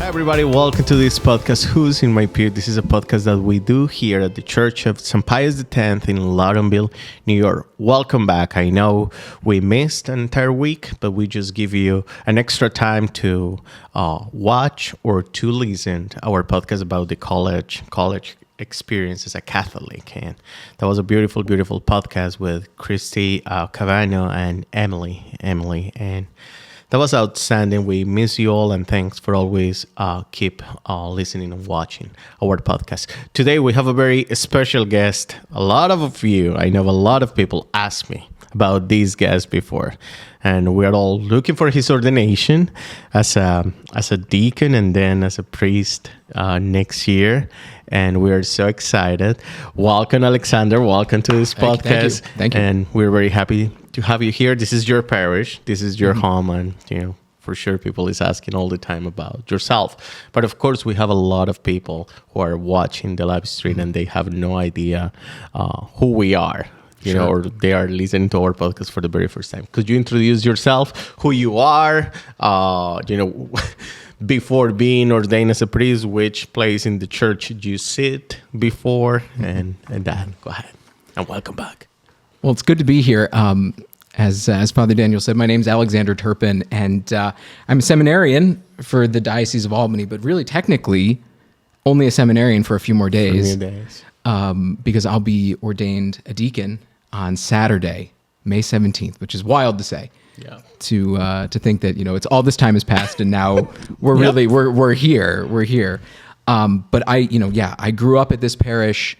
everybody, welcome to this podcast, Who's in My Pew? This is a podcast that we do here at the Church of St. Pius X in Loudonville, New York. Welcome back. I know we missed an entire week, but we just give you an extra time to watch or to listen to our podcast about the college experience as a Catholic. And that was a beautiful, beautiful podcast with Christy Cavano and Emily. And that was outstanding. We miss you all, and thanks for always keep listening and watching our podcast. Today, we have a very special guest. I know a lot of people asked me about these guests before, and we're all looking for his ordination as a deacon and then as a priest next year. And we're so excited. Welcome, Alexander. Welcome to this podcast. Thank you. And we're very happy to have you here. This is your parish. This is your home. And, for sure people is asking all the time about yourself. But of course, we have a lot of people who are watching the live stream and they have no idea who we are. Or they are listening to our podcast for the very first time. Could you introduce yourself, who you are, before being ordained as a priest, which place in the church did you sit before, and that? Go ahead, and welcome back. Well, it's good to be here. As Father Daniel said, my name's Alexander Turpin, and I'm a seminarian for the Diocese of Albany, but really technically only a seminarian for a few more days. Because I'll be ordained a deacon on Saturday, May 17th, which is wild to say. Yeah. To think that it's all this time has passed and now we're really we're here. But I grew up at this parish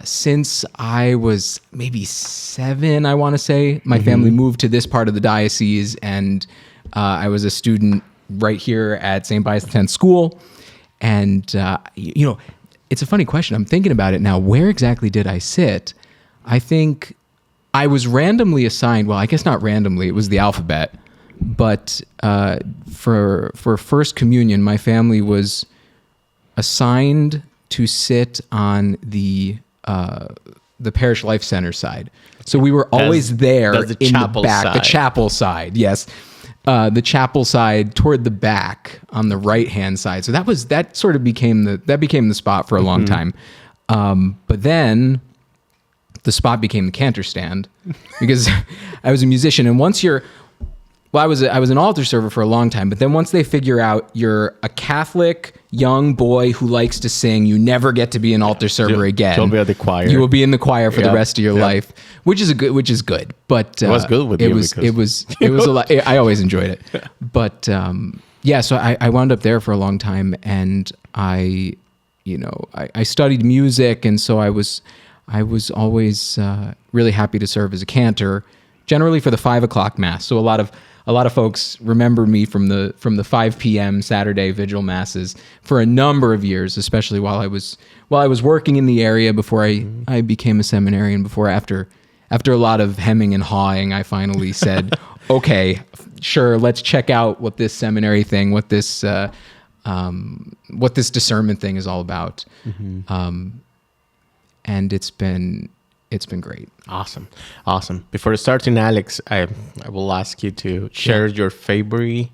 since I was maybe 7. I want to say my family moved to this part of the diocese, and I was a student right here at St. Pius X school. And it's a funny question. I'm thinking about it now. Where exactly did I sit? I think I was randomly assigned. Well, I guess not randomly. It was the alphabet. But for First Communion, my family was assigned to sit on the Parish Life Center side. So we were always there in the back, the chapel side. Yes. The chapel side toward the back on the right-hand side. So that sort of became the spot for a long time. But then the spot became the cantor stand because I was a musician. And I was an altar server for a long time, but then once they figure out you're a Catholic young boy who likes to sing, you never get to be an altar server again. You'll be at the choir. You will be in the choir for the rest of your life, which is good. But it was good with you. It was a lot. I always enjoyed it. But so I wound up there for a long time, and I studied music, and so I was always really happy to serve as a cantor, generally for the 5 o'clock mass. So a lot of folks remember me from the 5 p.m. Saturday vigil masses for a number of years, especially while I was working in the area before I became a seminarian. After a lot of hemming and hawing, I finally said, "Okay, sure, let's check out what this seminary thing, what this discernment thing is all about." And it's been great. Awesome. Before starting, Alex, I will ask you to share your favorite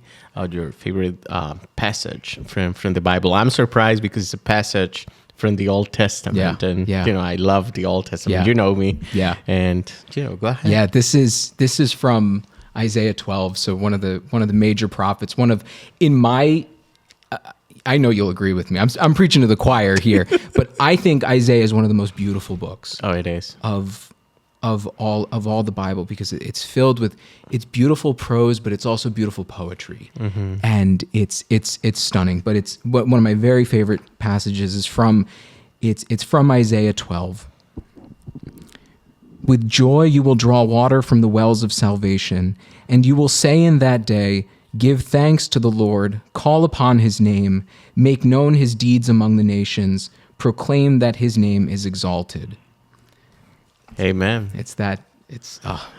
passage from the Bible. I'm surprised because it's a passage from the Old Testament, I love the Old Testament. You know me, and go ahead. Yeah, this is from Isaiah 12. So one of the major prophets. I know you'll agree with me. I'm preaching to the choir here, but I think Isaiah is one of the most beautiful books. Oh, it is of all the Bible, because it's filled with beautiful prose, but it's also beautiful poetry, and it's stunning. But it's one of my very favorite passages is from Isaiah 12. With joy you will draw water from the wells of salvation, and you will say in that day, "Give thanks to the Lord, call upon his name, make known his deeds among the nations, proclaim that his name is exalted." Amen. It's that I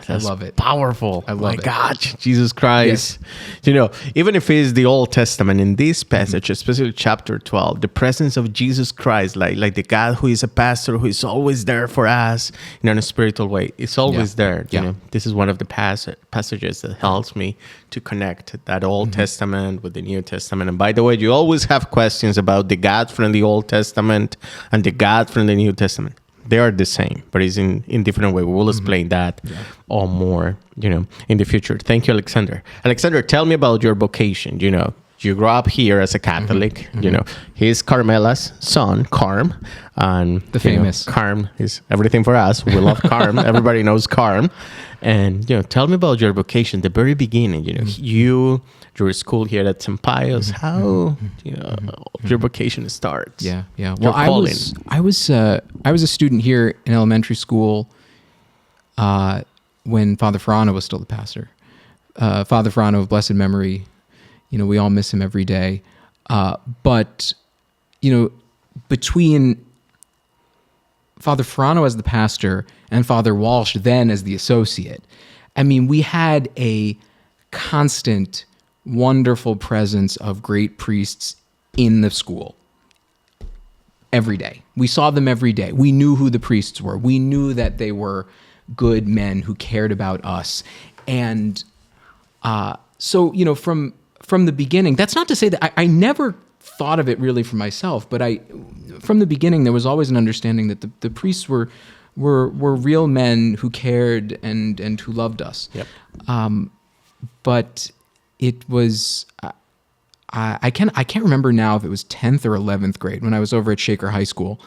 That's love it. powerful. I love My it. God, Jesus Christ. You know, even if it's the Old Testament, in this passage, especially chapter 12, the presence of Jesus Christ, like the God who is a pastor, who is always there for us in a spiritual way, it's always there. You know, this is one of the passages that helps me to connect that Old Testament with the New Testament. And by the way, you always have questions about the God from the Old Testament and the God from the New Testament. They are the same, but it's in different way. We will explain that or more, in the future. Thank you, Alexander. Alexander, tell me about your vocation. You grew up here as a Catholic. He's Carmela's son, Carm, and the famous Carm is everything for us. We love Carm. Everybody knows Carm. And tell me about your vocation. The very beginning. Your school here at St. Pius. How your vocation starts? Yeah. Well, I was a student here in elementary school when Father Ferrano was still the pastor. Father Ferrano of blessed memory. We all miss him every day. But between Father Ferrano as the pastor and Father Walsh then as the associate, we had a constant, wonderful presence of great priests in the school every day. We saw them every day. We knew who the priests were. We knew that they were good men who cared about us. And so, from the beginning, that's not to say that I never thought of it really for myself, but from the beginning, there was always an understanding that the priests were real men who cared and who loved us. Yep. But it was, I can't remember now if it was 10th or 11th grade when I was over at Shaker High School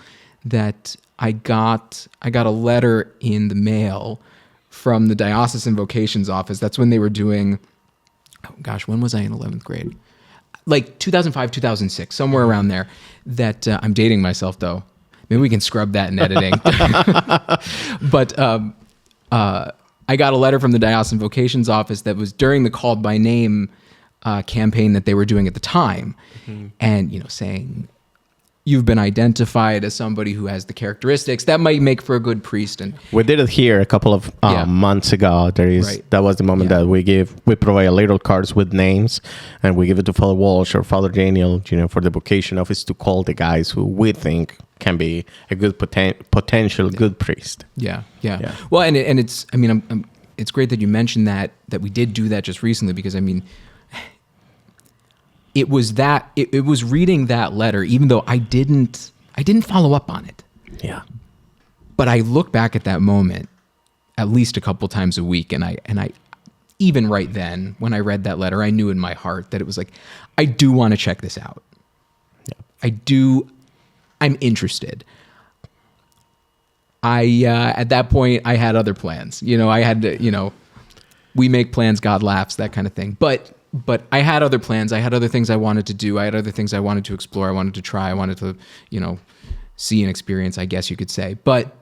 that I got a letter in the mail from the diocesan vocations office. That's when they were doing, when was I in 11th grade? Like 2005, 2006, somewhere around there. That I'm dating myself though. Maybe we can scrub that in editing. But I got a letter from the diocesan vocations office that was during the called by name campaign that they were doing at the time, and saying, you've been identified as somebody who has the characteristics that might make for a good priest. And we did it here a couple of months ago. That was the moment that we provide little cards with names, and we give it to Father Walsh or Father Daniel, for the vocation office to call the guys who we think can be a good potential good priest. Yeah. Well, and it's it's great that you mentioned that we did do that just recently, because it was reading that letter, even though I didn't follow up on it. Yeah. But I look back at that moment at least a couple times a week, and I even right then when I read that letter, I knew in my heart that it was like, I do want to check this out. Yeah. I'm interested. At that point I had other plans. I had to, we make plans, God laughs, that kind of thing. But I had other plans. I had other things I wanted to do. I had other things I wanted to explore. I wanted to try. I wanted to, see and experience, I guess you could say. But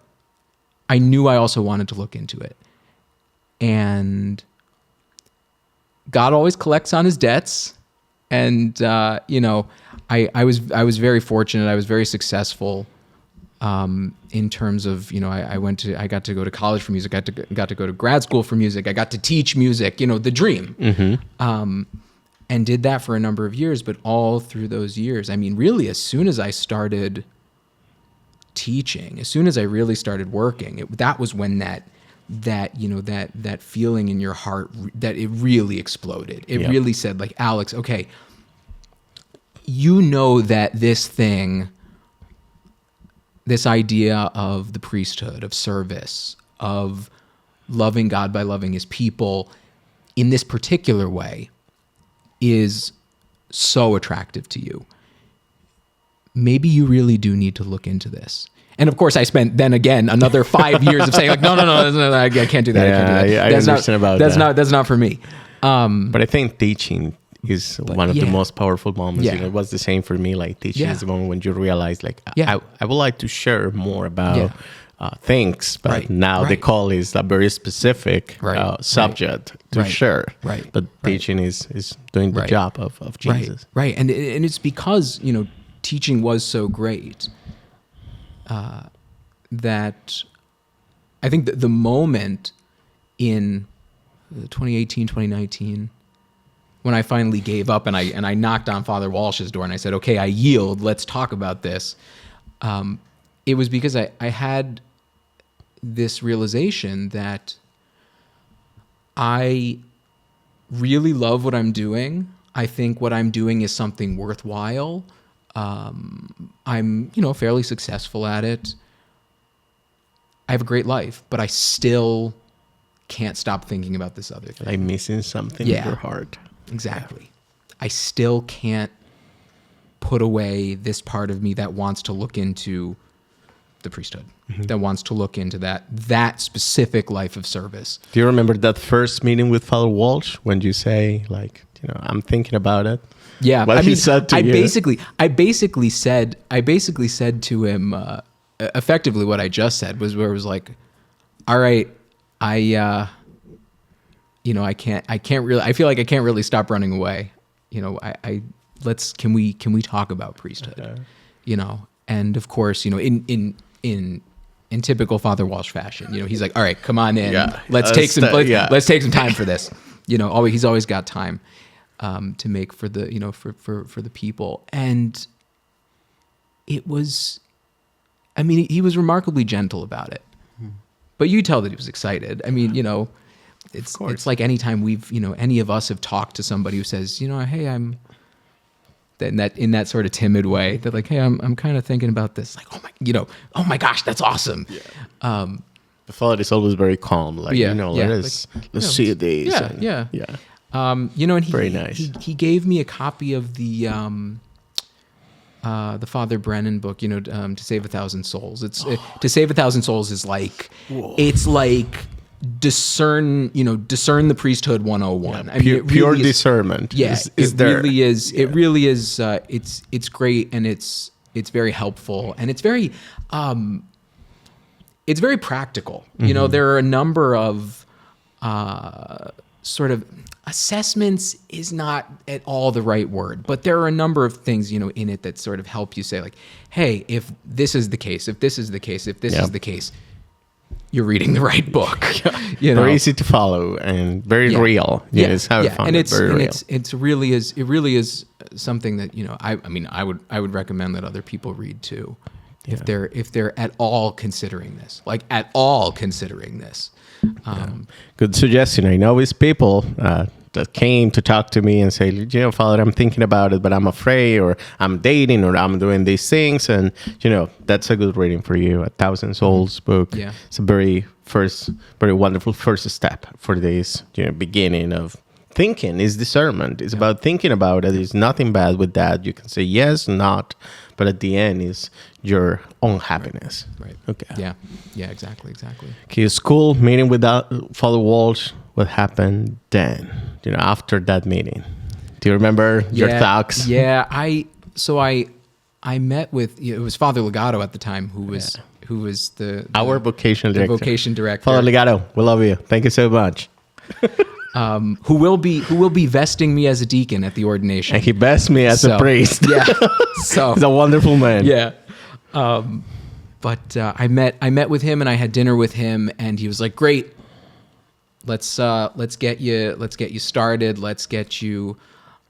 I knew I also wanted to look into it. And God always collects on his debts. And, I was very fortunate. I was very successful in terms of, I got to go to college for music. I got to go to grad school for music. I got to teach music, the dream. And did that for a number of years. But all through those years, really, as soon as I started teaching, as soon as I really started working, that was when that feeling in your heart, that it really exploded. It really said, like, Alex, okay, that this idea of the priesthood, of service, of loving God by loving his people in this particular way is so attractive to you. Maybe you really do need to look into this. And of course, I spent then again another 5 years of saying, like, no, I can't do that. Yeah, I can't do that. I understand about that. That's not for me. But I think teaching is one of the most powerful moments. Yeah. It was the same for me. Like, teaching is the moment when you realize, like, I would like to share more about things, but now the call is a very specific subject to share. But teaching is doing the job of Jesus. Right. And it's because, teaching was so great that I think that the moment in 2018, 2019, when I finally gave up and I knocked on Father Walsh's door and I said, okay, I yield, let's talk about this. It was because I had this realization that I really love what I'm doing. I think what I'm doing is something worthwhile. I'm, fairly successful at it. I have a great life, but I still can't stop thinking about this other thing. I'm missing something in your heart. Exactly. Yeah. I still can't put away this part of me that wants to look into the priesthood, that wants to look into that specific life of service. Do you remember that first meeting with Father Walsh when you say, like, I'm thinking about it? Yeah, what he said to you? I basically said to him effectively what I just said was where it was like, all right, I feel like I can't really stop running away. Can we talk about priesthood? Okay. And of course, in typical Father Walsh fashion, he's like, all right, come on in. Yeah. Let's take some time for this. He's always got time to make for the, for the people. And it was, he was remarkably gentle about it, but you tell that he was excited. It's like anytime any of us have talked to somebody who says, hey, I'm in that sort of timid way. They're like, hey, I'm kind of thinking about this. Like, oh my gosh, that's awesome. Yeah. The father is always very calm. Like, let's see these. Yeah. And he, very nice. He gave me a copy of the Father Brennan book, To Save 1,000 Souls. To Save 1,000 Souls is like, it's like discern the priesthood 101. Yeah, pure discernment. Yeah, it really is. Yeah. It really is. It's great, and it's very helpful, and it's very practical. There are a number of sort of assessments is not at all the right word, but there are a number of things in it that sort of help you say, like, hey, if this is the case, if this is the case, if this is the case, you're reading the right book. Very easy to follow and very real. It's how and it really is something that I would recommend that other people read too, if they're at all considering this, Good suggestion. I know it's people that came to talk to me and say, Father, I'm thinking about it, but I'm afraid, or I'm dating, or I'm doing these things. And, that's a good reading for you. 1,000 Souls book. Yeah. It's a very wonderful first step for this, beginning of thinking is discernment. It's about thinking about it. There's nothing bad with that. You can say yes, not, but at the end is your own happiness. Right. Okay. Yeah, exactly. Okay, school meeting with Father Walsh. What happened then, after that meeting? Do you remember your thoughts? Yeah, I met with, it was Father Legato at the time, who was our vocation director. The vocation director. Father Legato, we love you. Thank you so much. Who will be vesting me as a deacon at the ordination. And he vests me as a priest. Yeah. So he's a wonderful man. Yeah. But I met with him and I had dinner with him, and he was like, great. Let's get you started. Let's get you,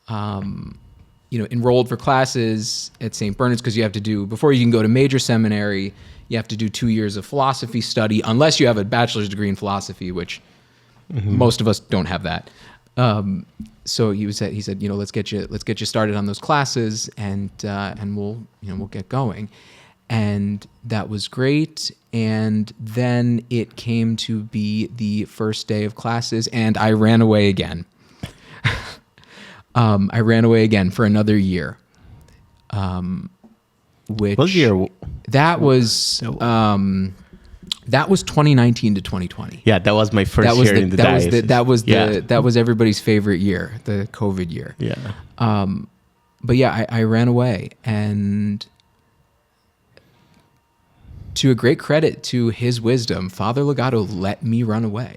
enrolled for classes at St. Bernard's, because you have to do, before you can go to major seminary, you have to do 2 years of philosophy study, unless you have a bachelor's degree in philosophy, which most of us don't have that. So he said, let's get you started on those classes, and we'll get going. And that was great. And then it came to be the first day of classes, and I ran away again. I ran away again for another year. What year? That was 2019 to 2020. Yeah, that was my first year in the diocese. That was everybody's favorite year, the COVID year. Yeah. But yeah, I ran away, and to a great credit to his wisdom, Father Legato let me run away.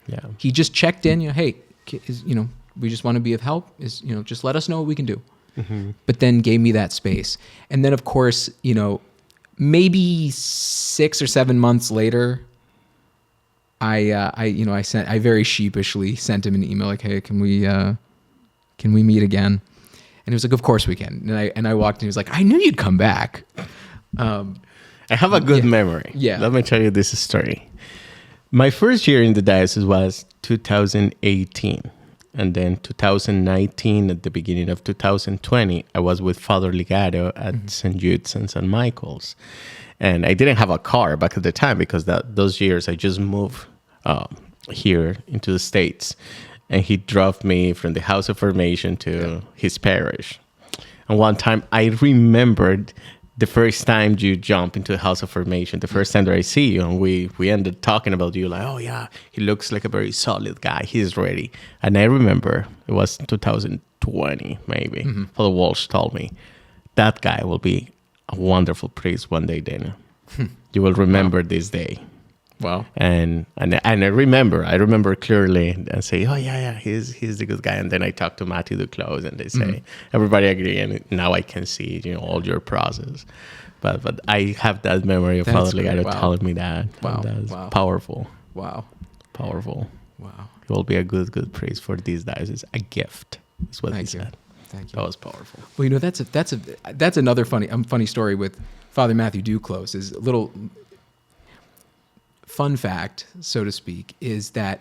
Yeah. He just checked in, hey, we just want to be of help. Just let us know what we can do. Mm-hmm. But then gave me that space. And then, of course, maybe 6 or 7 months later, I very sheepishly sent him an email like, hey, can we meet again? And he was like, of course we can. And I walked in, he was like, I knew you'd come back. I have a good memory. Yeah. Let me tell you this story. My first year in the diocese was 2018. And then 2019, at the beginning of 2020, I was with Father Legato at St. Jude's and St. Michael's. And I didn't have a car back at the time because those years I just moved here into the States. And he drove me from the House of Formation to his parish. And one time I remembered the first time you jump into the House of Formation, the first time that I see you, and we ended talking about you, like, oh yeah, he looks like a very solid guy. He's ready. And I remember it was 2020, maybe. Father Walsh told me, that guy will be a wonderful priest one day, Daniel. You will remember this day. Wow. And I remember clearly and say, oh yeah, he's the good guy. And then I talked to Matthew Duclos and they say, everybody agree. And now I can see, all your process. But I have that memory of Father Legato telling me that. Wow. That's Wow. powerful. Wow. Powerful. Wow. He will be a good priest for these diocese. A gift is what he said. Thank you. That was powerful. Well, that's another funny story with Father Matthew Duclos. Is a little fun fact, so to speak, is that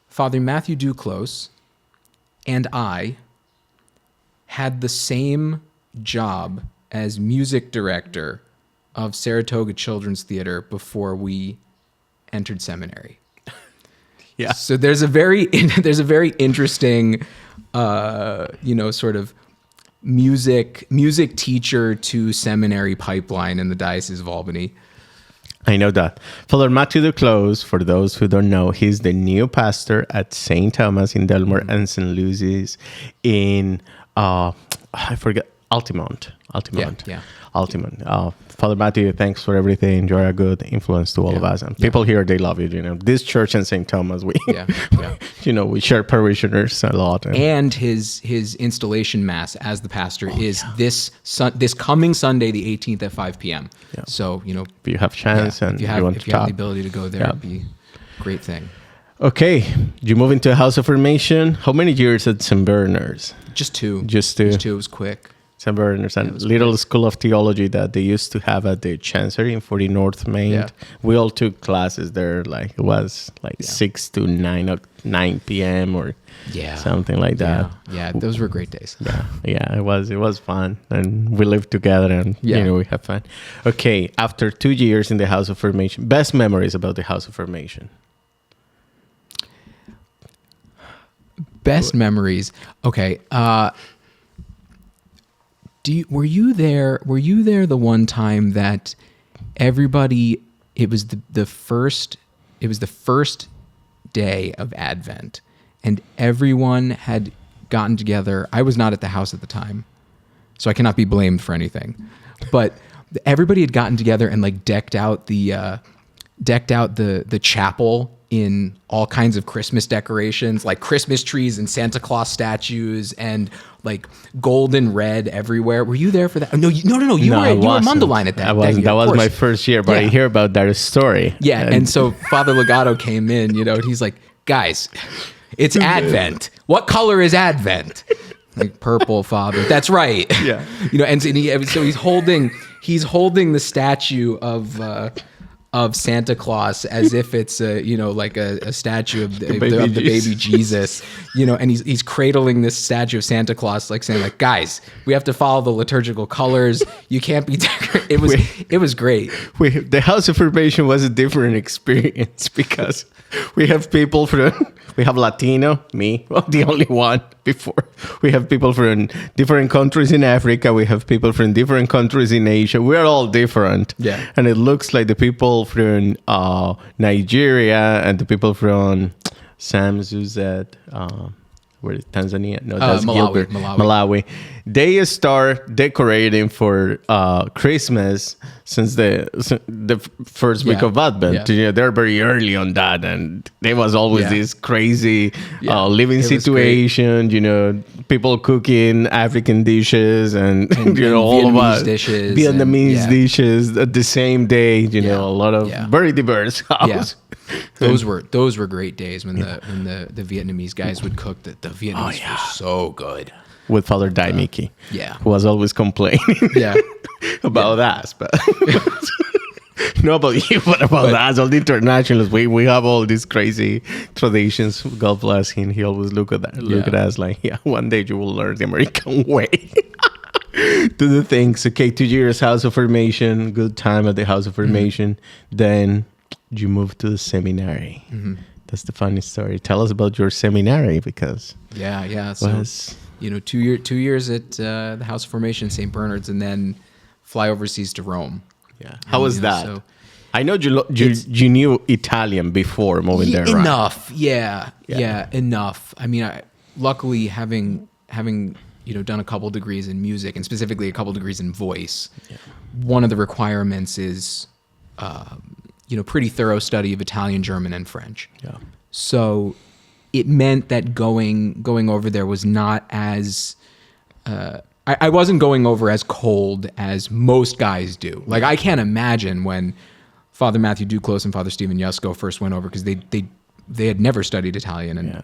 Father Matthew Duclos and I had the same job as music director of Saratoga Children's Theater before we entered seminary. Yeah. So there's a very interesting, sort of music teacher to seminary pipeline in the Diocese of Albany. I know that. Father Matthew Duclos, for those who don't know, he's the new pastor at St. Thomas in Delmore and St. Lucy's in, I forget, Altamont. Yeah. Altamont. Father Matthew, thanks for everything. You're a good influence to all of us. And people here, they love you. This church and St. Thomas, we we share parishioners a lot. And his installation mass as the pastor is this coming Sunday, the 18th at 5 p.m. Yeah. So, if you have chance and if you have the ability to go there, it'd be a great thing. Okay. You move into a House of Formation. How many years at St. Bernard's? Just two. It was quick. St. Bernard's, and little school of theology that they used to have at the Chancery in 40 North Main. Yeah. We all took classes there. It was 6 to 9 p.m. or something like that. Yeah, those were great days. Yeah, it was fun, and we lived together, and we had fun. Okay, after 2 years in the House of Formation, best memories about the House of Formation. Best memories. Okay. Were you there the one time that everybody, it was the first day of Advent and everyone had gotten together. I was not at the house at the time, so I cannot be blamed for anything. But everybody had gotten together and decked out the chapel in all kinds of Christmas decorations, like Christmas trees and Santa Claus statues and gold and red everywhere. Were you there for that? No. You were Mundelein at that. I wasn't. year, that was my first year, but I hear about that story. Yeah, and so Father Legato came in, and he's like, guys, it's Advent. What color is Advent? Purple, Father. That's right. Yeah. And so he's holding the statue of Santa Claus as if it's a statue of the baby Jesus, and he's cradling this statue of Santa Claus, saying guys, we have to follow the liturgical colors. You can't be it was great. The House of Formation was a different experience because we have people we have Latino, me, the only one before. We have people from different countries in Africa. We have people from different countries in Asia. We're all different. Yeah. And it looks like the people from Nigeria and the people from where Tanzania? No, that's Malawi. They start decorating for Christmas since the first week of Advent. Yeah. They're very early on that, and there was always this crazy living situation. People cooking African dishes and all of us dishes, Vietnamese dishes at the same day. A lot of very diverse house. Those were great days when the Vietnamese guys would cook. The Vietnamese were so good. With Father Dai Miki. Yeah. Who was always complaining Yeah. about us. But not about you, but about us, all the internationals. We have all these crazy traditions. God bless him. He always look at us like, yeah, one day you will learn the American way. Do the things. Okay, 2 years House of Formation, good time at the House of Formation. Then you move to the seminary. That's the funny story. Tell us about your seminary, because So 2 years at the House of Formation, St. Bernard's, and then fly overseas to Rome. Yeah. How was that? So I know you knew Italian before moving there, right? Enough. Yeah, enough. I mean, luckily having done a couple degrees in music, and specifically a couple degrees in voice, one of the requirements is pretty thorough study of Italian, German, and French. Yeah. So it meant that going over there was not as I wasn't going over as cold as most guys do. Like, I can't imagine when Father Matthew Duclos and Father Stephen Yusko first went over, because they had never studied Italian, and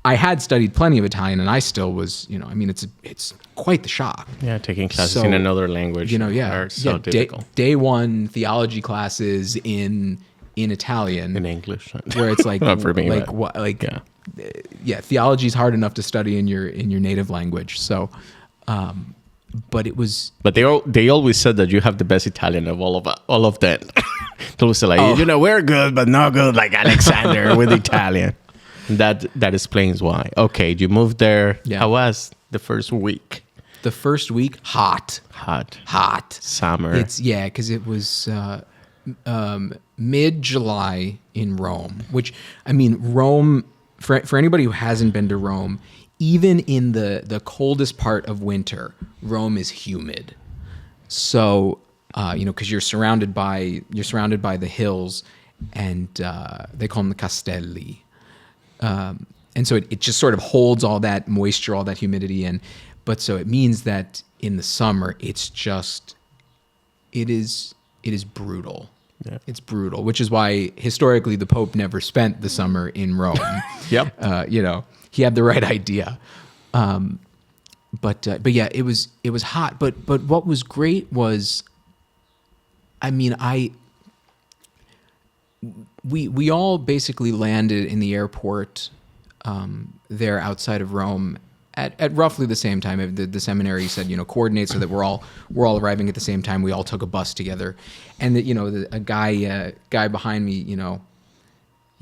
I had studied plenty of Italian, and I still was, it's quite the shock. Yeah, taking classes in another language. Are so difficult. Day one theology classes in Italian, in English, where it's like, not for me, theology is hard enough to study in your native language. So, but it was. But they always said that you have the best Italian of all of them. They always say like, we're good, but not good like Alexander with Italian. That explains why. Okay, you moved there. Yeah. How was the first week? The first week, hot. Summer. Because it was mid-July in Rome, which, I mean, Rome, for anybody who hasn't been to Rome, even in the coldest part of winter, Rome is humid. So, because you're surrounded by the hills, and they call them the castelli. And so it just sort of holds all that moisture, all that humidity in. But so it means that in the summer, it is brutal. Yeah. It's brutal, which is why historically the Pope never spent the summer in Rome. Yep. He had the right idea. But yeah, it was hot. But what was great was, I mean, we all basically landed in the airport there outside of Rome at roughly the same time. The seminary said, coordinate so that we're all arriving at the same time. We all took a bus together, and that a guy behind me,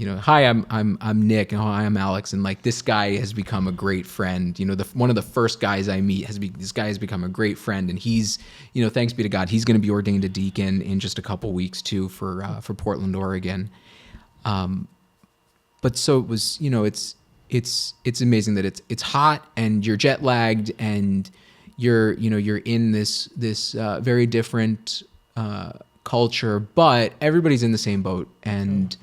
hi, I'm Nick, and hi, I'm Alex, and like, this guy has become a great friend. One of the first guys I meet this guy has become a great friend, and he's, thanks be to God, he's going to be ordained a deacon in just a couple weeks too for Portland, Oregon. But so it was, it's amazing that it's hot and you're jet lagged and you're in this very different culture, but everybody's in the same boat, and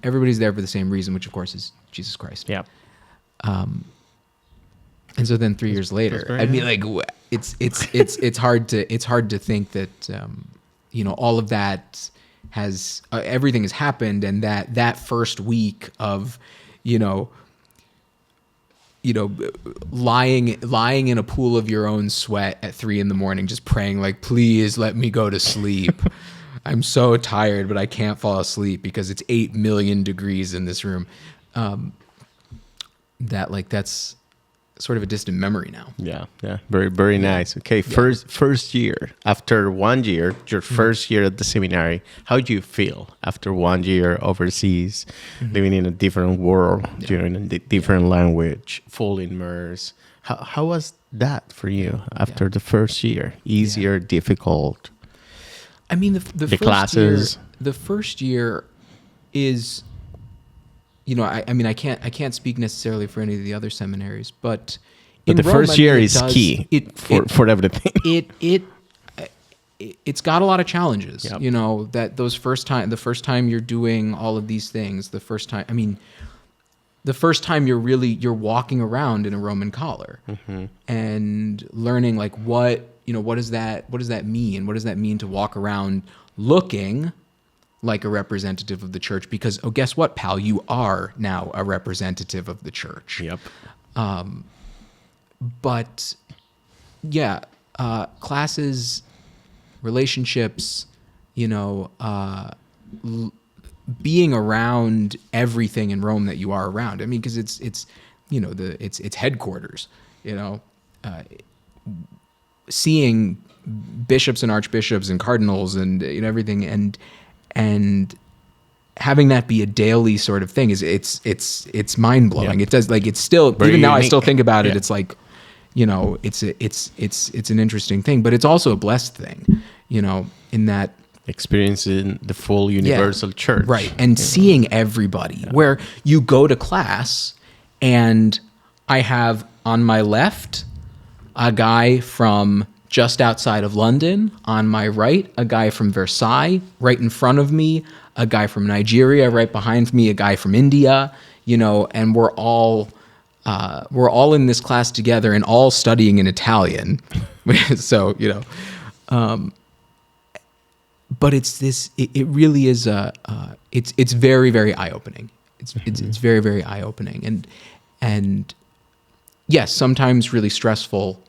everybody's there for the same reason, which of course is Jesus Christ. Yeah. And so then 3 years later, I mean, like, it's hard to think that all of that has everything has happened, and that first week of lying in a pool of your own sweat at 3 a.m, just praying like, please let me go to sleep. I'm so tired, but I can't fall asleep because it's 8 million degrees in this room. That's sort of a distant memory now. Yeah. Very, very nice. Okay, first year. After 1 year, your first year at the seminary, how do you feel after 1 year overseas, living in a different world, in a different language, full immerse? How was that for you after the first year? Easier, difficult? I mean, the first classes. The first year is, I can't speak necessarily for any of the other seminaries, but the Rome, first year is key for everything. It's got a lot of challenges. Yep. That the first time you're doing all of these things, the first time you're walking around in a Roman collar and learning like what does that mean? What does that mean to walk around looking like a representative of the church because, oh, guess what, pal? You are now a representative of the church. Yep. But yeah, classes, relationships, being around everything in Rome that you are around. I mean, because it's it's headquarters. Seeing bishops and archbishops and cardinals and everything and having that be a daily sort of thing it's mind blowing. Yeah. It does, like, it's still Very even now I unique. still think about it. Yeah. It's like it's an interesting thing, but it's also a blessed thing. In that Experiencing the full universal church. right, and seeing everybody. Where you go to class, and I have on my left a guy from just outside of London, on my right a guy from Versailles, right in front of me a guy from Nigeria, right behind me a guy from India, and we're all in this class together and all studying in Italian. So but it's this. It really is it's very, very eye opening. It's very, very eye opening, and yes, sometimes really stressful.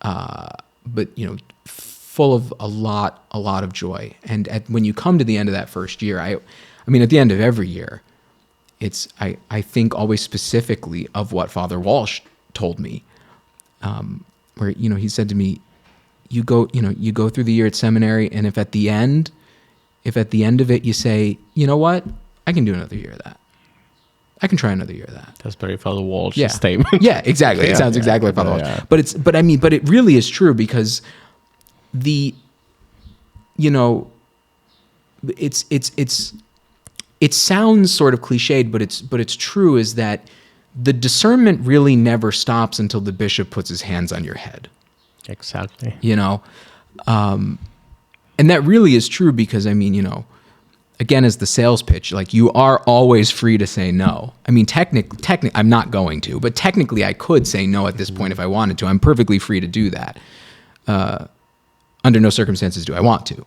But full of a lot of joy. And when you come to the end of that first year, I mean, at the end of every year, it's I think always specifically of what Father Walsh told me, where he said to me, you go through the year at seminary, and if at the end of it you say, you know what, I can do another year of that. I can try another year of that. That's very Father Walsh's statement. Yeah, exactly. It sounds exactly like Father Walsh. Yeah. But it really is true, because it sounds sort of cliched, but it's true, is that the discernment really never stops until the bishop puts his hands on your head. Exactly. And that really is true, because again, as the sales pitch, like, you are always free to say no. I mean, technically, I'm not going to, but technically I could say no at this point if I wanted to. I'm perfectly free to do that. Under no circumstances do I want to.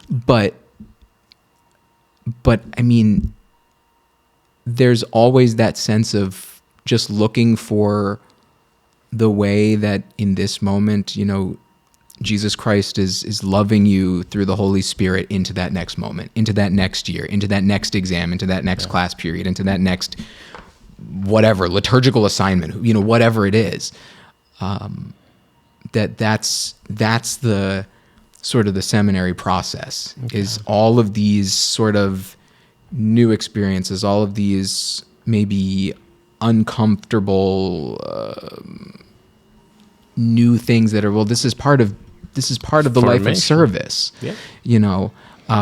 But I mean, there's always that sense of just looking for the way that in this moment, Jesus Christ is loving you through the Holy Spirit into that next moment, into that next year, into that next exam, into that next class period, into that next whatever liturgical assignment, whatever it is. That's the sort of the seminary process, is all of these sort of new experiences, all of these maybe uncomfortable new things that are, well, this is part of the life of service. Yeah.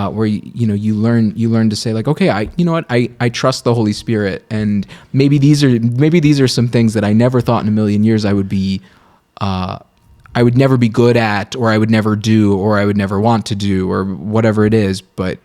Where you learn to say, like, okay, I trust the Holy Spirit, and maybe these are some things that I never thought in a million years I would be I would never be good at, or I would never do, or I would never want to do, or whatever it is. But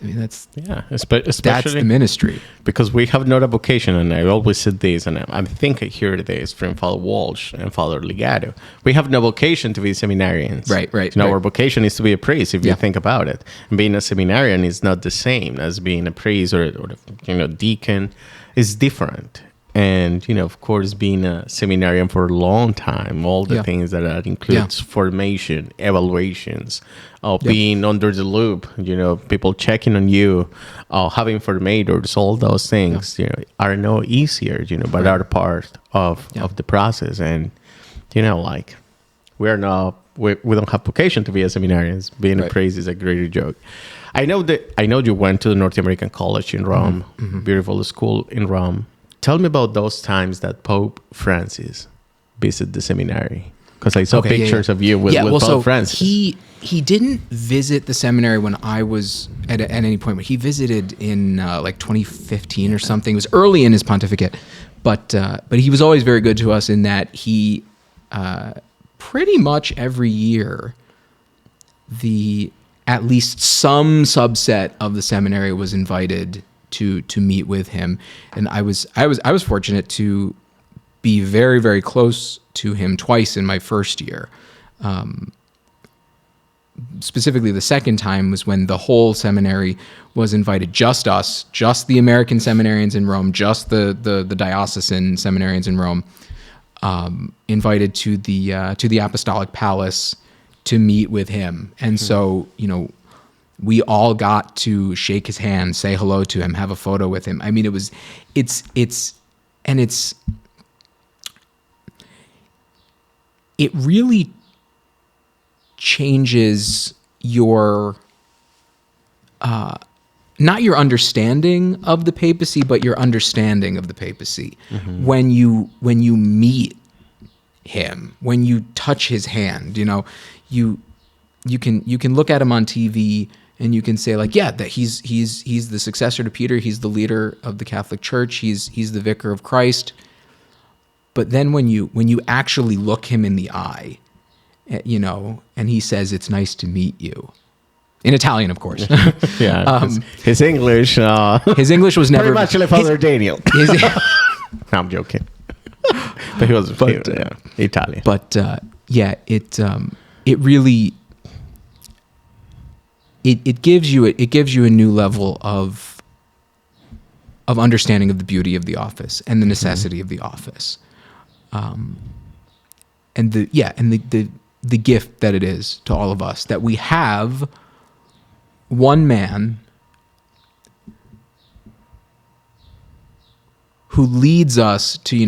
I mean, especially that's the ministry. Because we have not a vocation, and I always said this, and I think I hear this from Father Walsh and Father Legato. We have no vocation to be seminarians. Right. Our vocation is to be a priest, if you think about it. And being a seminarian is not the same as being a priest or deacon. It's different. And, of course, being a seminarian for a long time, all the things that includes formation, evaluations, being under the loop, people checking on you, having formators, all those things, are no easier, but are part of the process. And, we don't have vocation to be a seminarian. Being a priest is a greater joke. I know you went to the North American College in Rome, beautiful school in Rome. Tell me about those times that Pope Francis visited the seminary, because I saw pictures of you with Pope Francis. He didn't visit the seminary when I was at any point, but he visited in like 2015 or something. It was early in his pontificate, but he was always very good to us in that he pretty much every year at least some subset of the seminary was invited to meet with him, and I was fortunate to be very, very close to him twice in my first year. specifically the second time was when the whole seminary was invited, just us, just the American seminarians in Rome, just the diocesan seminarians in Rome, invited to the Apostolic Palace to meet with him. And so, we all got to shake his hand, say hello to him, have a photo with him. I mean, it really changes your, not your understanding of the papacy, but your understanding of the papacy. When you meet him, when you touch his hand, you can look at him on TV and you can say like, yeah, that he's the successor to Peter. He's the leader of the Catholic Church. He's the vicar of Christ. But then when you actually look him in the eye, and he says, "It's nice to meet you," in Italian, of course. Yeah, his English. His English was never very much like Father Daniel. No, I'm joking. But he was Italian. But it really it gives you a new level of understanding of the beauty of the office and the necessity of the office, and the gift that it is to all of us that we have one man who leads us to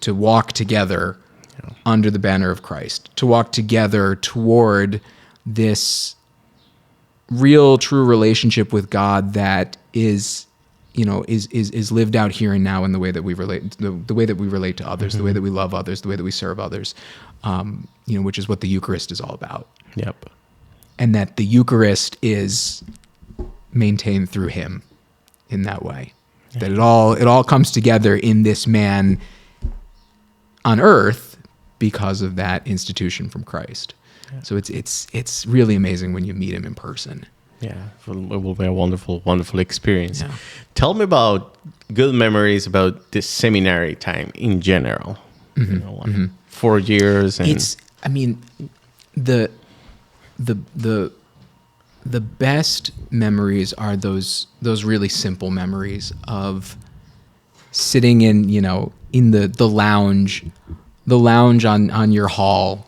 walk together under the banner of Christ, to walk together toward this real, true relationship with God that is lived out here and now in the way that we relate, the way that we relate to others, the way that we love others, the way that we serve others, which is what the Eucharist is all about. Yep. And that the Eucharist is maintained through him in that way. Yeah. That it all comes together in this man on earth because of that institution from Christ. Yeah. So it's really amazing when you meet him in person. Yeah, it will be a wonderful, wonderful experience. Yeah. Tell me about good memories about the seminary time in general. 4 years. And the best memories are those really simple memories of sitting in the lounge on your hall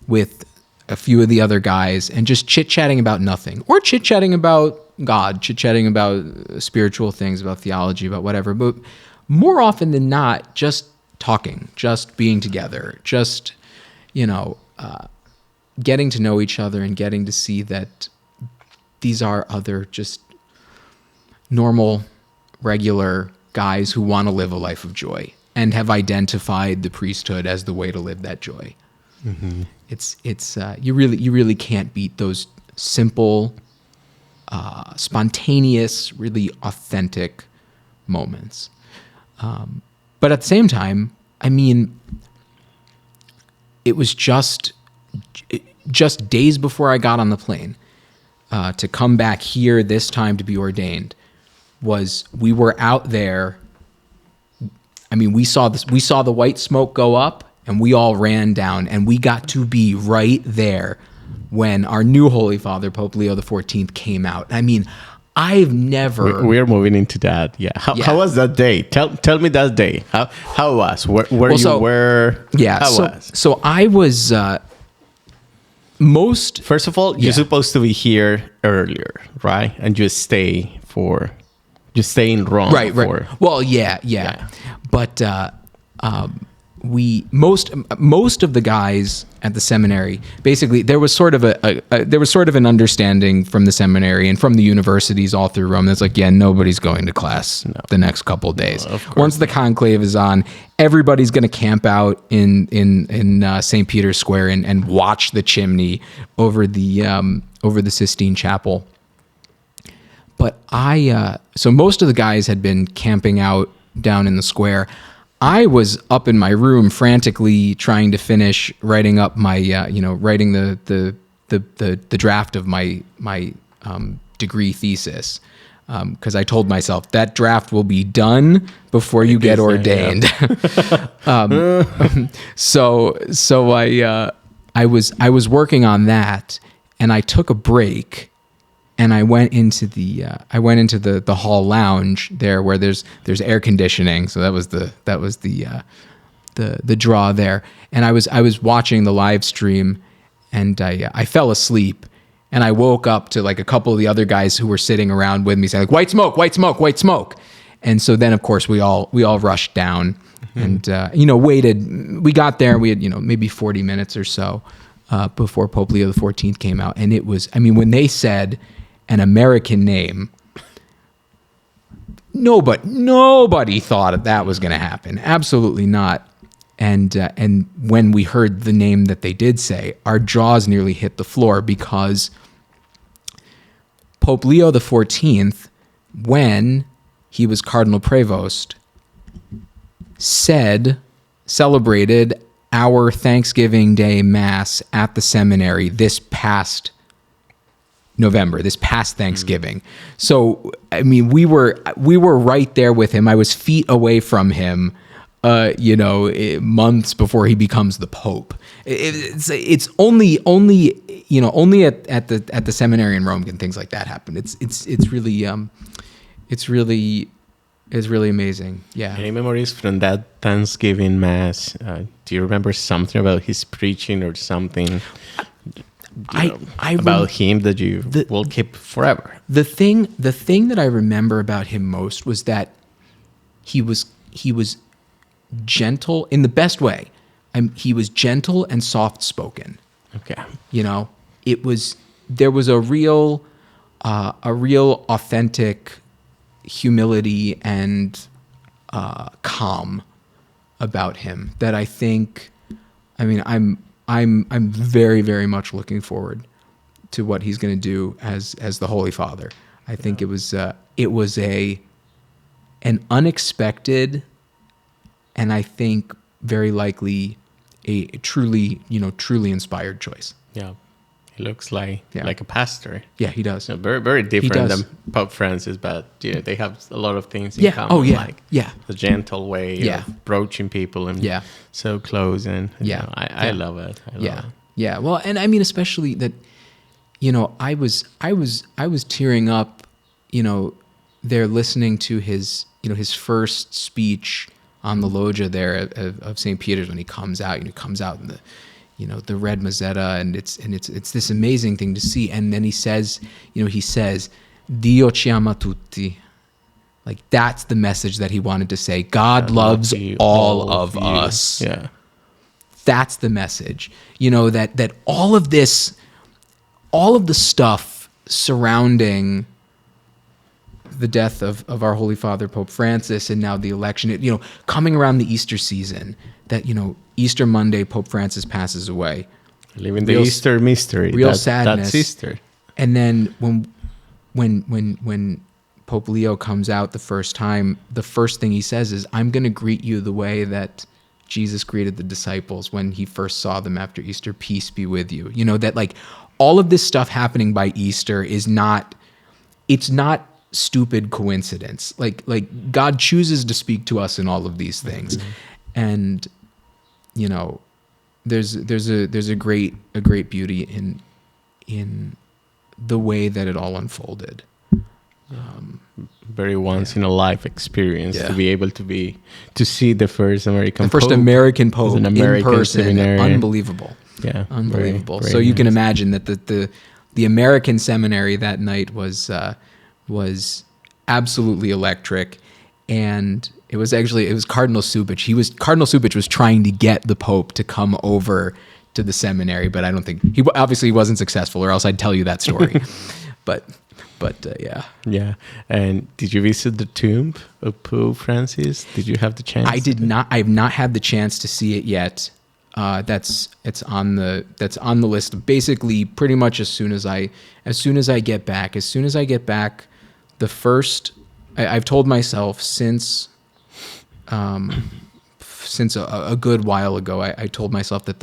with a few of the other guys and just chit-chatting about nothing, or chit-chatting about God, chit-chatting about spiritual things, about theology, about whatever. But more often than not, just talking, just being together, just, getting to know each other and getting to see that these are other just normal, regular guys who want to live a life of joy and have identified the priesthood as the way to live that joy. Mm-hmm. You really can't beat those simple, spontaneous, really authentic moments. But at the same time, it was just days before I got on the plane to come back here this time to be ordained. We were out there. We saw the white smoke go up, and we all ran down, and we got to be right there when our new Holy Father, Pope Leo XIV, came out. I've never... We're moving into that, yeah. How was that day? Tell me that day. How was? Where you were? Yeah, so I was... First of all, you're supposed to be here earlier, right? And just stay in Rome. Right. Well, yeah. But... most of the guys at the seminary, basically there was sort of an understanding from the seminary and from the universities all through Rome that's like, yeah, nobody's going to class the next couple of days. Once the conclave is on, everybody's going to camp out in St. Peter's Square and watch the chimney over the Sistine Chapel. But so most of the guys had been camping out down in the square. I was up in my room frantically trying to finish writing up my, writing the draft of my degree thesis, because I told myself that draft will be done before you get ordained. So I was working on that, and I took a break, and I went into the hall lounge there where there's air conditioning. So that was the draw there. And I was watching the live stream, and I fell asleep, and I woke up to like a couple of the other guys who were sitting around with me saying like, white smoke, white smoke, white smoke. And so then of course we all rushed down and waited. We got there, we had maybe 40 minutes or so before Pope Leo XIV came out. And it was, I mean, when they said an American name, nobody thought that was going to happen. Absolutely not. And when we heard the name that they did say, our jaws nearly hit the floor, because Pope Leo XIV, when he was Cardinal Prevost, celebrated our Thanksgiving Day Mass at the seminary this past November, this past Thanksgiving. So, I mean, we were right there with him. I was feet away from him, months before he becomes the Pope. It's only at the seminary in Rome can things like that happen. It's really amazing. Yeah. Any memories from that Thanksgiving Mass? Do you remember something about his preaching or something about him that you will keep forever? The thing that I remember about him most was that he was gentle in the best way. He was gentle and soft spoken. Okay. There was a real authentic humility and calm about him that I think, I mean, I'm very, very much looking forward to what he's going to do as the Holy Father. I think it was an unexpected, and I think very likely a truly inspired choice. Yeah. He looks like a pastor. Yeah, he does. Very, very different than Pope Francis, but they have a lot of things in common. Oh, yeah. Like yeah. the gentle way of approaching people and so close. And I love it. I love it. Yeah. Well, and I mean, especially that, I was tearing up, there listening to his first speech on the loggia there of St. Peter's when he comes out. He comes out in the red mozzetta, and it's this amazing thing to see. And then he says, Dio ci ama tutti. Like, that's the message that he wanted to say. God loves all of us. Yeah. That's the message. That all of the stuff surrounding the death of our Holy Father, Pope Francis, and now the election, coming around the Easter season, that, Easter Monday, Pope Francis passes away. Living the Easter mystery. Real sadness. That's Easter. And then when Pope Leo comes out the first time, the first thing he says is, I'm going to greet you the way that Jesus greeted the disciples when he first saw them after Easter. Peace be with you. That like all of this stuff happening by Easter it's not stupid coincidence. Like God chooses to speak to us in all of these things. And there's a great beauty in the way that it all unfolded. Very once in a life experience to be able to see the first American Pope. American Pope an American in person. seminarian. Unbelievable. Yeah. Unbelievable. Very So you nice. can imagine that the American seminary that night was absolutely electric. And it was Cardinal Subich. Cardinal Subich was trying to get the Pope to come over to the seminary, but I don't think he wasn't successful, or else I'd tell you that story. but yeah. Yeah. And did you visit the tomb of Pope Francis? Did you have the chance? I did not. I have not had the chance to see it yet. That's on the list. Basically, pretty much as soon as I get back, the first. I've told myself since a good while ago, I told myself that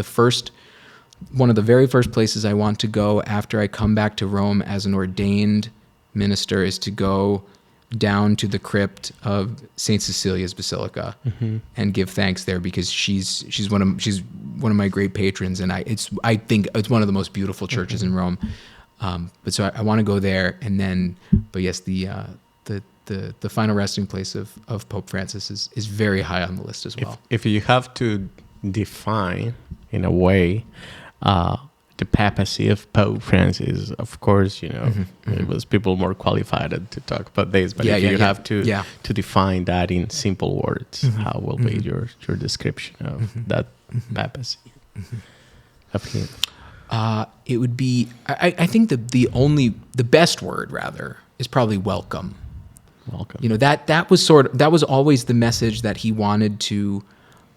one of the very first places I want to go after I come back to Rome as an ordained minister is to go down to the crypt of St. Cecilia's Basilica and give thanks there, because she's one of my great patrons, and I think it's one of the most beautiful churches in Rome. But so I want to go there, and then, but yes, the final resting place of Pope Francis is very high on the list as well. If you have to define in a way the papacy of Pope Francis, of course, it was people more qualified to talk about this, but if you have to define that in simple words, how will be your description of that papacy of him? It would be, I think the best word rather is probably welcome. Welcome. That was always the message that he wanted to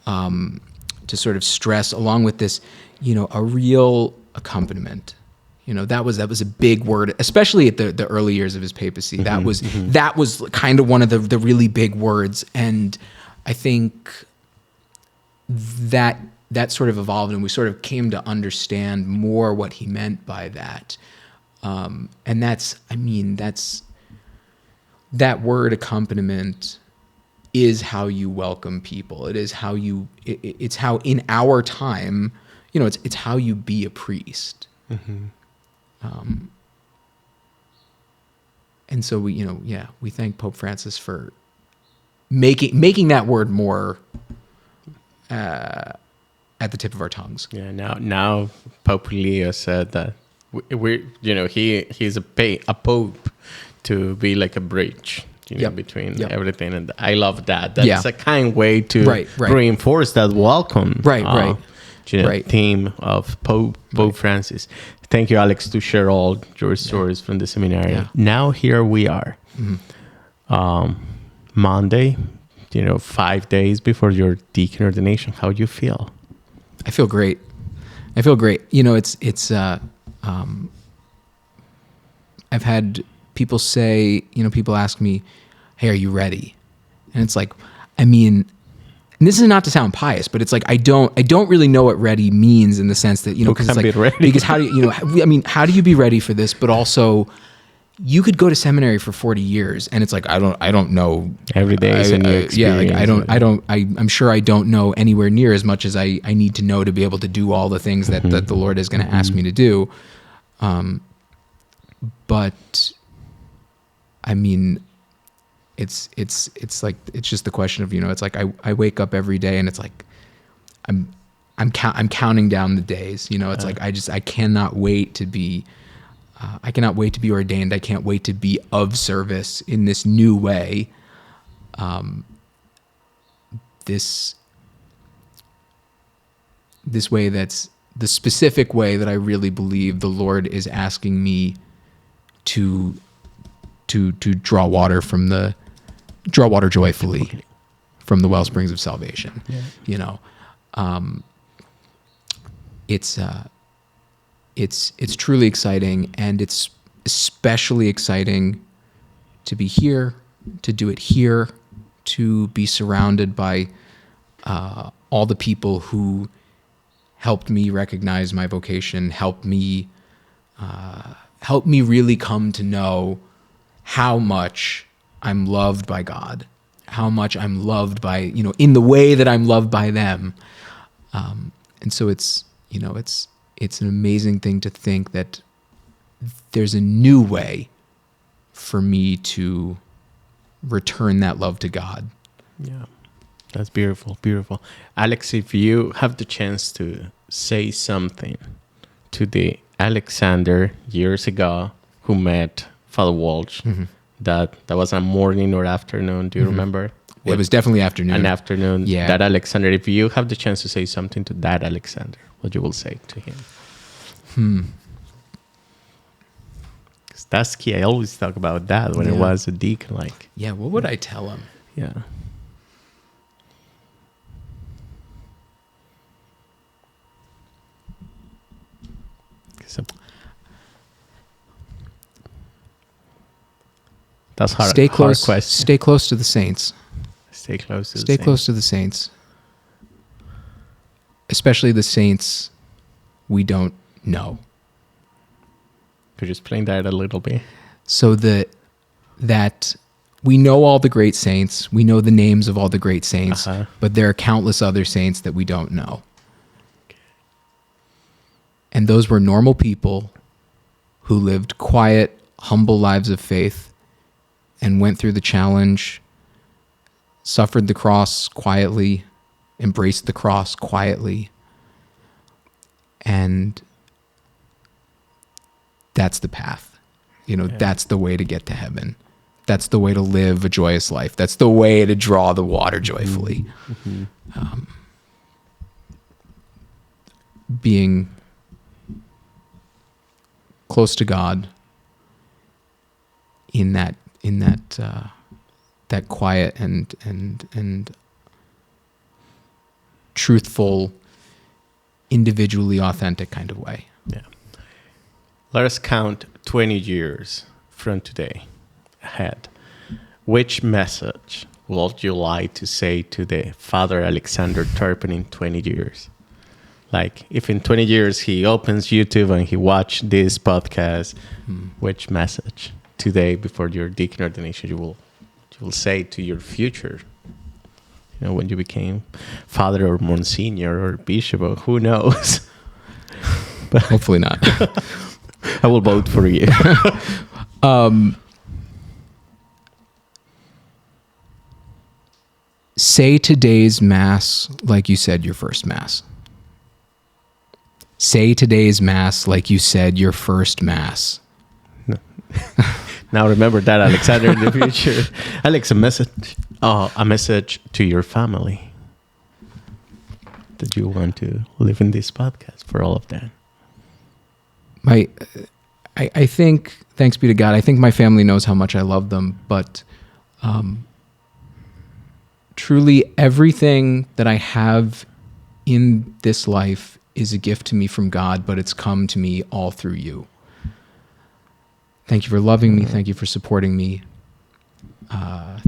sort of stress, along with this, a real accompaniment. That was a big word, especially at the early years of his papacy. That was kind of one of the really big words, and I think that sort of evolved, and we sort of came to understand more what he meant by that. And that word accompaniment is how you welcome people. It is how it's how in our time, it's how you be a priest. And so we thank Pope Francis for making that word more at the tip of our tongues. Yeah. Now Pope Leo said that he's a pope to be like a bridge, between everything, and I love that. That's a kind way to reinforce that welcome. Theme of Pope Francis. Thank you, Alex, to share all your stories from the seminary. Yeah. Now here we are, Monday, 5 days before your deacon ordination. How do you feel? I feel great. It's I've had people say, people ask me, "Hey, are you ready?" And it's like, and this is not to sound pious, but it's like I don't really know what ready means, in the sense that because it's like, because how do how do you be ready for this? But also, you could go to seminary for 40 years, and it's like I don't know. Every day is a new experience. I'm sure I don't know anywhere near as much as I need to know to be able to do all the things that the Lord is going to ask me to do. But it's like, it's just the question of, it's like I wake up every day, and it's like I'm counting down the days. It's like I cannot wait to be ordained. I can't wait to be of service in this new way. This way, that's the specific way that I really believe the Lord is asking me to draw water joyfully from the well springs of salvation. It's truly exciting, and it's especially exciting to be here, to do it here, to be surrounded by all the people who helped me recognize my vocation, helped me really come to know how much I'm loved by God, how much I'm loved by, in the way that I'm loved by them. And so it's an amazing thing to think that there's a new way for me to return that love to God. Yeah, that's beautiful, beautiful. Alex, if you have the chance to say something to the Alexander years ago who met Father Walsh, that was a morning or afternoon, do you remember? It was definitely afternoon. An afternoon. Yeah. That Alexander, if you have the chance to say something to that Alexander, what you will say to him? Because that's key. I always talk about that when I was a deacon. What would I tell him? Yeah. That's hard. Stay close. Hard question. Stay close to the saints. Stay close to the Stay saints. close to the saints. Especially the saints we don't know. Could you explain that a little bit? So that we know all the great saints, we know the names of all the great saints, but there are countless other saints that we don't know. Okay. And those were normal people who lived quiet, humble lives of faith and went through the challenge, suffered the cross quietly, embraced the cross quietly. And that's the path. That's the way to get to heaven. That's the way to live a joyous life. That's the way to draw the water joyfully. Being close to God in that quiet and truthful, individually authentic kind of way. Yeah. Let us count 20 years from today ahead. Which message would you like to say to the Father Alexander Turpin in 20 years? Like, if in 20 years he opens YouTube and he watched this podcast, which message today before your deacon ordination you will say to your future? When you became father or monsignor or bishop or who knows? But hopefully not. I will vote for you. Say today's Mass like you said your first Mass. Say today's Mass like you said your first Mass. No. Now remember that, Alexander, in the future. Alex, a message to your family that you want to live in this podcast for all of that. I think, thanks be to God, I think my family knows how much I love them, but truly everything that I have in this life is a gift to me from God, but it's come to me all through you. Thank you for loving me. Thank you for supporting me.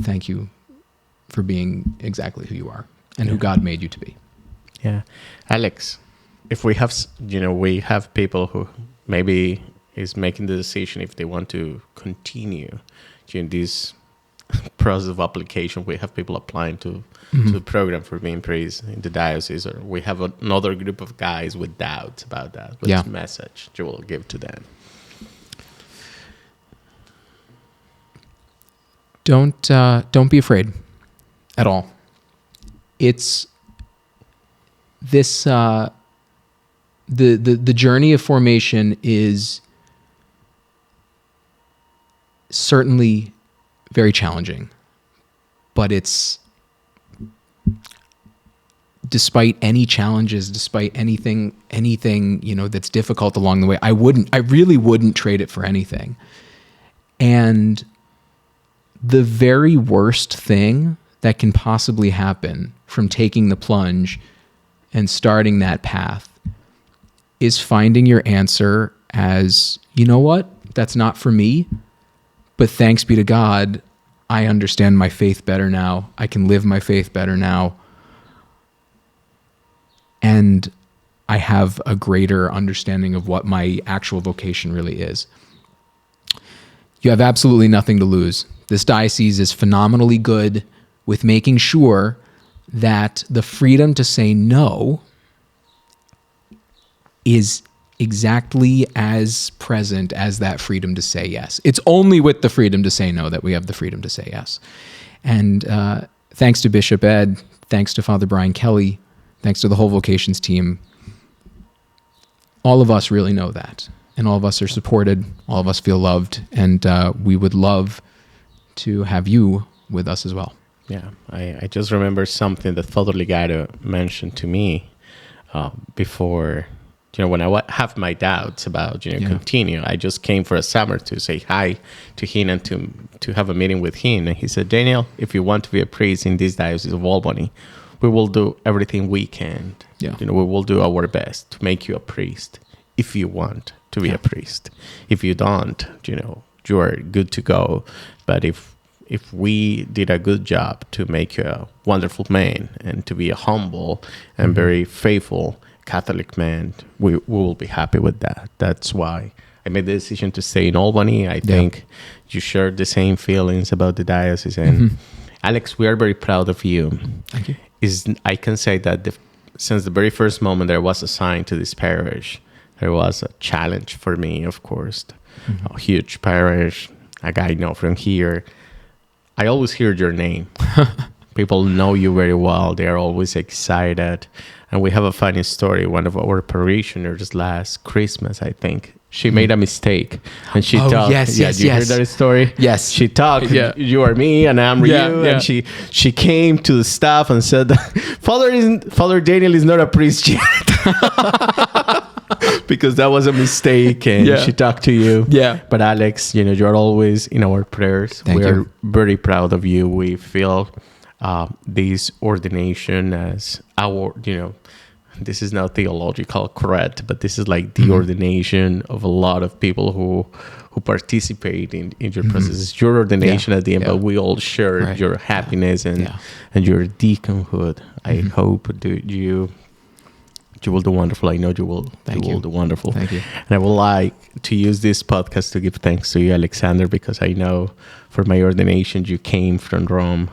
Thank you for being exactly who you are and who God made you to be. Yeah. Alex, if we have, we have people who maybe is making the decision if they want to continue in this process of application. We have people applying to the program for being priest in the diocese, or we have another group of guys with doubts about that. What's the message you will give to them? Don't be afraid at all. It's this the journey of formation is certainly very challenging, but it's, despite any challenges, despite anything that's difficult along the way, I really wouldn't trade it for anything. And the very worst thing that can possibly happen from taking the plunge and starting that path is finding your answer as, you know what, that's not for me, but thanks be to God, I understand my faith better now. I can live my faith better now. And I have a greater understanding of what my actual vocation really is. You have absolutely nothing to lose. This diocese is phenomenally good with making sure that the freedom to say no is exactly as present as that freedom to say yes. It's only with the freedom to say no that we have the freedom to say yes. And thanks to Bishop Ed, thanks to Father Brian Kelly, thanks to the whole vocations team, all of us really know that. And all of us are supported, all of us feel loved, and we would love to have you with us as well. Yeah, I just remember something that Father Legato mentioned to me before, when I have my doubts about, continue. I just came for a summer to say hi to him and to have a meeting with him. And he said, Daniel, if you want to be a priest in this diocese of Albany, we will do everything we can. Yeah. We will do our best to make you a priest if you want to be a priest. If you don't, you are good to go. But if we did a good job to make you a wonderful man and to be a humble and very faithful Catholic man, we will be happy with that. That's why I made the decision to stay in Albany. I think you share the same feelings about the diocese. And Alex, we are very proud of you. Thank you. I can say that since the very first moment there was assigned to this parish, It was a challenge for me, of course. A huge parish, a guy I know from here. I always hear your name. People know you very well. They are always excited. And we have a funny story. One of our parishioners last Christmas, I think, she made a mistake. And she thought, yes. you hear that story? Yes. She thought, you are me and I'm you. And she came to the staff and said, Father Daniel is not a priest yet. Because that was a mistake, and she talked to you. Yeah. But Alex, you're always in our prayers. Thank you. We're very proud of you. We feel this ordination as our, this is not theological correct, but this is like the ordination of a lot of people who participate in your process. It's your ordination at the end, but we all share your happiness and your deaconhood. I hope that you will do wonderful. I know you will do wonderful. Thank you. And I would like to use this podcast to give thanks to you, Alexander, because I know for my ordination you came from Rome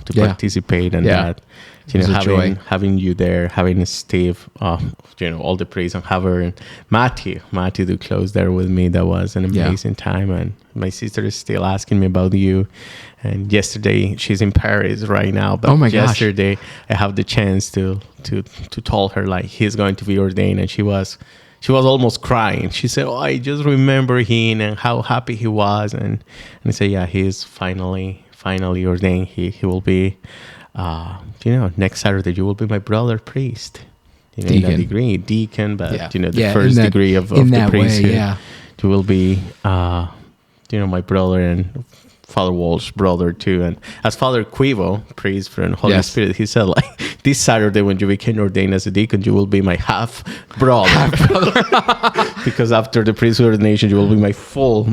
to participate in that. Having you there, having Steve, all the praise and having Matthew to close there with me. That was an amazing time. And my sister is still asking me about you. And yesterday, she's in Paris right now. But yesterday, I have the chance to tell her like he's going to be ordained, and she was almost crying. She said, "Oh, I just remember him and how happy he was." And I said, "Yeah, he's finally ordained. He will be, next Saturday you will be my brother priest, deacon. In a degree, deacon, but the first degree of the priesthood. You will be, my brother and Father Walsh's brother too." And as Father Quivo, priest from Holy Spirit, he said, like, this Saturday when you became ordained as a deacon, you will be my half brother. Because after the priesthood ordination, you will be my full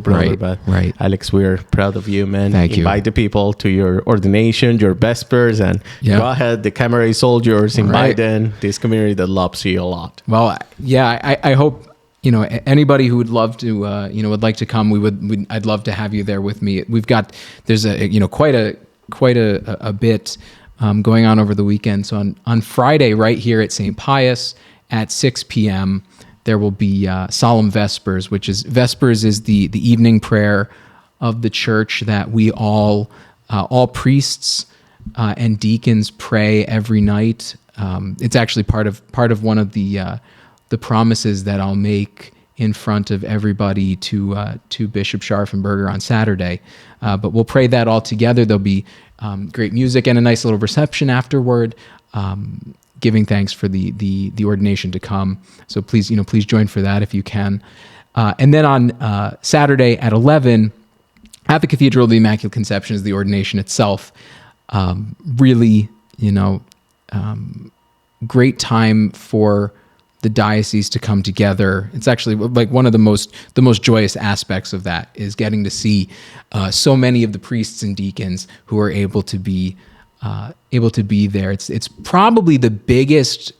brother. But Alex, we're proud of you, man. Thank you. Invite the people to your ordination, your vespers, and go ahead. The camera is all yours. Invite them. This community that loves you a lot. Well, I hope. Anybody who would love to, would like to come, I'd love to have you there with me. There's quite a bit going on over the weekend. So on Friday, right here at St. Pius at 6 p.m., there will be solemn vespers, Vespers is the evening prayer of the church that we all priests and deacons pray every night. It's actually part of one of the promises that I'll make in front of everybody to Bishop Scharfenberger on Saturday. But we'll pray that all together. There'll be great music and a nice little reception afterward, giving thanks for the ordination to come. So please join for that if you can. And then on Saturday at 11, at the Cathedral of the Immaculate Conception is the ordination itself. Really, great time for the diocese to come together. It's actually like one of the most joyous aspects of that is getting to see so many of the priests and deacons who are able to be there. It's probably the biggest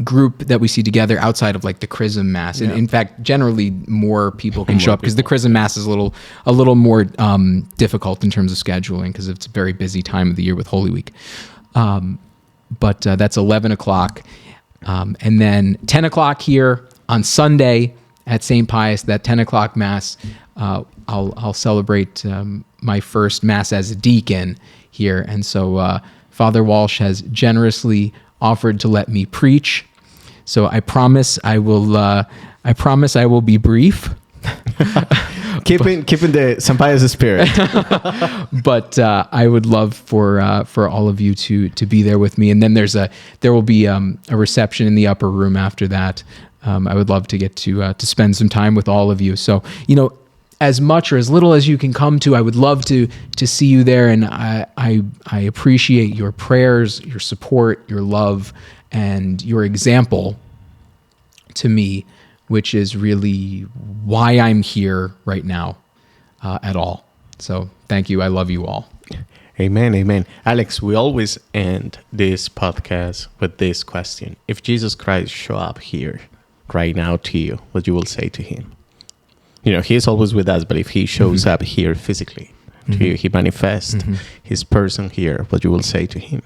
group that we see together outside of like the Chrism Mass. And in fact, generally more people can show up because the Chrism Mass is a little more difficult in terms of scheduling because it's a very busy time of the year with Holy Week. But that's 11 o'clock. And then 10 o'clock here on Sunday at St. Pius, that 10 o'clock Mass, I'll celebrate my first Mass as a deacon here. And so Father Walsh has generously offered to let me preach. So I promise I will be brief. Keeping the St. Pius spirit. But I would love for all of you to be there with me. And then there will be a reception in the upper room after that. I would love to get to spend some time with all of you. So, as much or as little as you can come to, I would love to see you there. And I appreciate your prayers, your support, your love, and your example to me, which is really why I'm here right now at all. So thank you. I love you all. Amen. Amen. Alex, we always end this podcast with this question. If Jesus Christ show up here right now to you, what you will say to him? He's always with us, but if he shows up here physically to you, he manifests his person here, what you will say to him,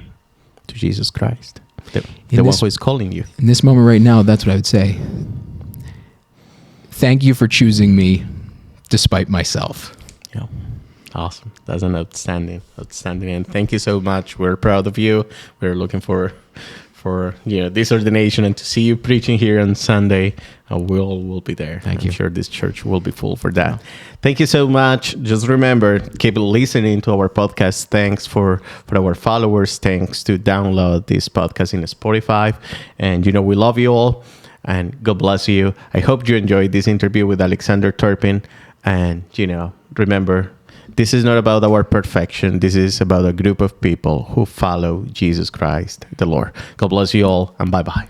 to Jesus Christ? The one who is calling you. In this moment right now, that's what I would say. Thank you for choosing me despite myself. Yeah. Awesome. That's an outstanding. And thank you so much. We're proud of you. We're looking for this ordination and to see you preaching here on Sunday. We'll be there. Thank you. I'm sure this church will be full for that. Thank you so much. Just remember, keep listening to our podcast. Thanks for our followers. Thanks to download this podcast in Spotify. And we love you all. And God bless you. I hope you enjoyed this interview with Alexander Turpin. And remember, this is not about our perfection. This is about a group of people who follow Jesus Christ, the Lord. God bless you all, and bye-bye.